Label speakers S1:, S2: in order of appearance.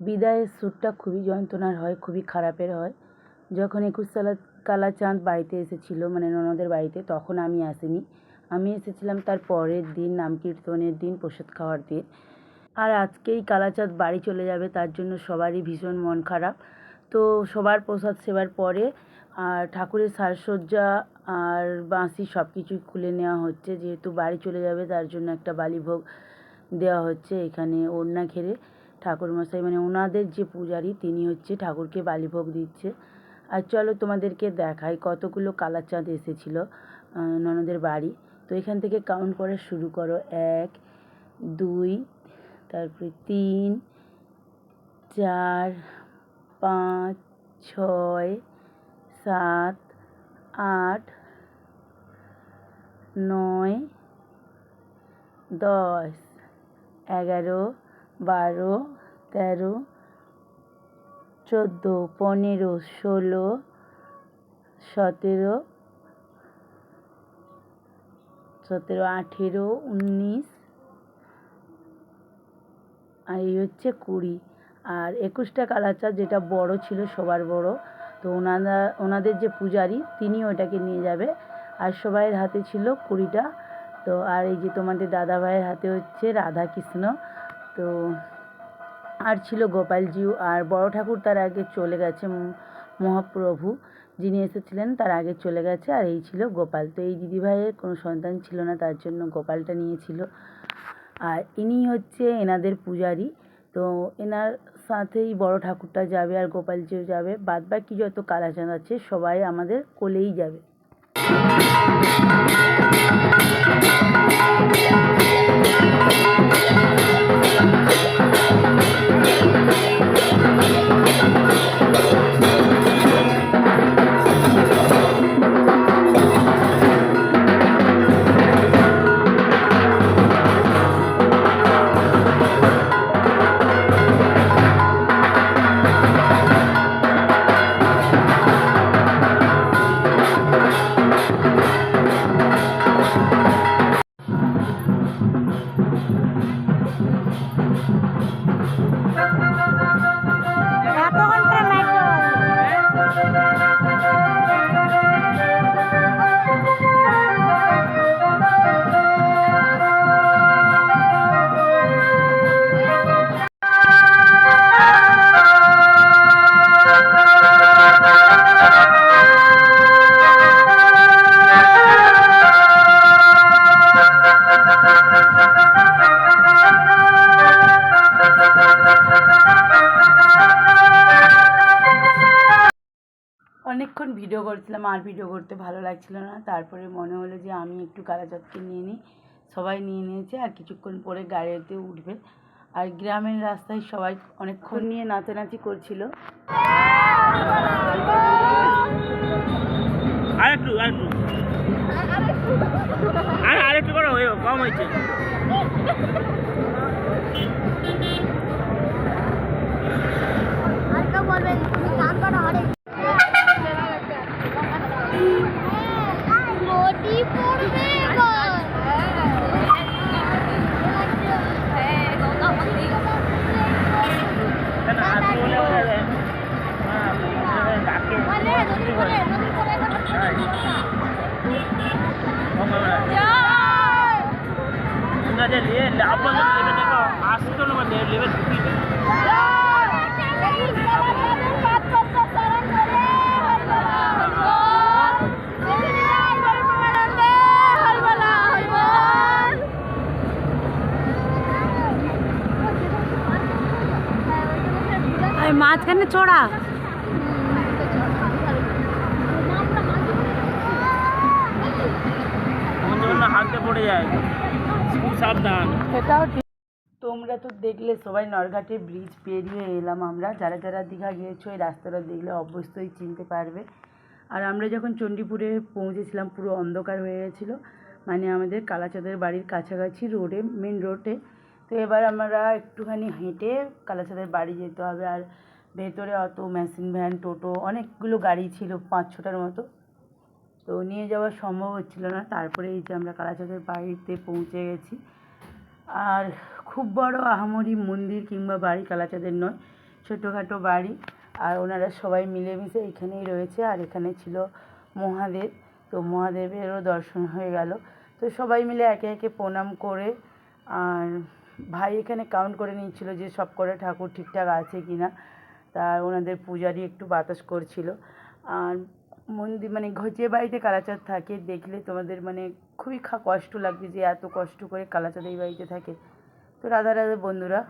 S1: বিদায়ের সুরটা খুবই যন্ত্রণার হয়, খুবই খারাপের হয়। যখন ২১ কালাচাঁদ বাড়িতে এসেছিলো, মানে ননদের বাড়িতে, তখন আমি আসিনি। আমি এসেছিলাম তার পরের দিন, নাম কীর্তনের দিন, প্রসাদ খাওয়ার দিন। আর আজকেই কালাচাঁদ বাড়ি চলে যাবে, তার জন্য সবারই ভীষণ মন খারাপ। তো সবার প্রসাদ সেবার পরে আর ঠাকুরের সাজসজ্জা আর বাঁশি সব কিছুই খুলে নেওয়া হচ্ছে, যেহেতু বাড়ি চলে যাবে তার জন্য একটা বালিভোগ দেওয়া হচ্ছে। এখানে ওড়না ঘেরে ঠাকুরমশাই, মানে ওনাদের যে পূজারী, তিনি হচ্ছে ঠাকুরকে বালিভোগ দিচ্ছে। আর চলো তোমাদেরকে দেখাই কতগুলো কালাচাঁদ এসেছিল ননদের বাড়ি। তো এখান থেকে কাউন্ট করা শুরু করো। ১, ২, তারপরে ৩, ৪, ৫, ৬, ৭, ৮, ৯, ১০, ১১, ১২, ১৩, ১৪, ১৫, ১৬, ১৭, ১৮, ১৯, আর এই হচ্ছে ২০। আর ২১টা কালাচাঁদ, যেটা বড় ছিল, সবার বড়। তো ওনাদের যে পূজারী, তিনি ওটাকে নিয়ে যাবে। আর সবাইয়ের হাতে ছিল ২০টা। তো আর এই যে তোমাদের দাদাভাইয়ের হাতে হচ্ছে রাধাকৃষ্ণ। তো আর ছিল গোপালজিউ। আর বড় ঠাকুর তার আগে চলে গেছে, মহাপ্রভু যিনি এসেছিলেন তার আগে চলে গেছে। আর এই ছিল গোপাল। তো এই দিদিভাইয়ের কোনো সন্তান ছিল না, তার জন্য গোপালটা নিয়েছিল। আর ইনি হচ্ছে এনাদের পূজারী। তো এনার সাথেই বড় ঠাকুরটা যাবে আর গোপালজিও যাবে। বাদবাকি যত কালাচাঁদ আছে সবাই আমাদের কোলেই যাবে। অনেকক্ষণ ভিডিও করছিলাম, আর ভিডিও করতে ভালো লাগছিল না। তারপরে মনে হলো যে আমি একটু কালাচাঁদকে নিয়ে নিই। সবাই নিয়ে নিয়েছে, আর কিছুক্ষণ পরে গাড়িতে উঠবে। আর গ্রামের রাস্তায় সবাই অনেকক্ষণ নিয়ে নাচানাচি করছিল।
S2: আরেকটু করো, কম হয়েছে।
S1: মাঝখানে চড়া
S2: হাতে পড়ে যায়, সাবধান।
S1: সেটাও ঠিক। তোমরা তো দেখলে সবাই নরঘাটে ব্রিজ পেরিয়ে এলাম আমরা। যারা যারা দীঘা গিয়েছো এই রাস্তাটা দেখলে অবশ্যই চিনতে পারবে। আর আমরা যখন চণ্ডীপুরে পৌঁছেছিলাম পুরো অন্ধকার হয়ে গেছিলো, মানে আমাদের কালাচাঁদের বাড়ির কাছাকাছি রোডে, মেন রোডে। তো এবার আমরা একটুখানি হেঁটে কালাচাঁদের বাড়ি যেতে হবে। আর ভেতরে অত মেশিন ভ্যান, টোটো, অনেকগুলো গাড়ি ছিল, ৫-৬টার মতো। তো নিয়ে যাওয়া সম্ভব হচ্ছিল না। তারপরে এই যে আমরা কালাচাঁদের বাড়িতে পৌঁছে গেছি। আর খুব বড় আহামরি মন্দির কিংবা বাড়ি কালাচাঁদের নয়, ছোটোখাটো বাড়ি। আর ওনারা সবাই মিলেমিশে এখানেই রয়েছে। আর এখানে ছিল মহাদেব, তো মহাদেবেরও দর্শন হয়ে গেল। তো সবাই মিলে একে একে প্রণাম করে, আর ভাই এখানে কাউন্ট করে নিচ্ছিল যে সব কটা ঠাকুর ঠিকঠাক আছে কি না। তা ওনাদের পূজারি একটু বাতাস করছিল। আর মন্দির মানে যে বাড়িতে কালাচাঁদ থাকে দেখলে তোমাদের মানে খুবই কষ্ট লাগবে যে এত কষ্ট করে কালাচাঁদ এই বাড়িতে থাকে। তো রাধা রাধা বন্ধুরা।